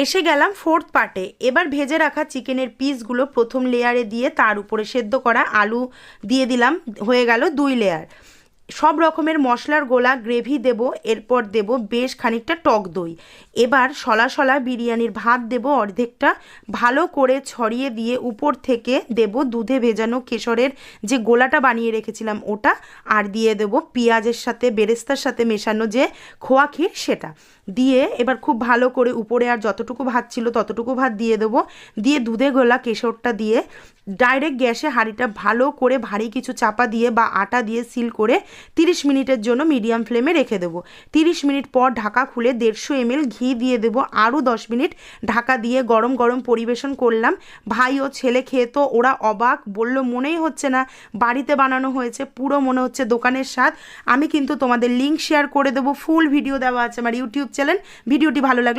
এসে গেলাম ফোর্থ পার্টে। এবার ভেজে রাখা চিকেনের পিসগুলো প্রথম লেয়ারে দিয়ে তার উপরে সেদ্ধ করা আলু দিয়ে দিলাম, হয়ে গেল 2 লেয়ার। সব রকমের মশলার গোলা গ্রেভি দেব, এরপর দেব বেশ খানিকটা টক দই। এবার সলা সলা বিরিয়ানির ভাত দেব অর্ধেকটা, ভালো করে ছড়িয়ে দিয়ে উপর থেকে দেব দুধে ভেজানো কেশরের যে গোলাটা বানিয়ে রেখেছিলাম ওটা, আর দিয়ে দেব পেঁয়াজের সাথে বেরেস্তার সাথে মেশানো যে খোয়া ক্ষীর সেটা দিয়ে এবার খুব ভালো করে উপরে আর যতটুকু ভাত ছিল ততটুকু ভাত দিয়ে দেবো, দিয়ে দুধে গোলা কেশরটা দিয়ে ডাইরেক্ট গ্যাসে হাঁড়িটা ভালো করে ভারী কিছু চাপা দিয়ে বা আটা দিয়ে সিল করে 30 মিনিটের জন্য মিডিয়াম ফ্লেমে রেখে দেবো। 30 মিনিট পর ঢাকা খুলে 150 ml ঘি দিয়ে দেবো, আরও 10 মিনিট ঢাকা দিয়ে গরম গরম পরিবেশন করলাম। ভাই ও ছেলে খেয়ে তো ওরা অবাক, বলল মনেই হচ্ছে না বাড়িতে বানানো হয়েছে, পুরো মনে হচ্ছে দোকানের স্বাদ। আমি কিন্তু তোমাদের লিঙ্ক শেয়ার করে দেবো, ফুল ভিডিও দেওয়া আছে আমার ইউটিউব চ্যানেল। ভিডিওটি ভালো লাগলে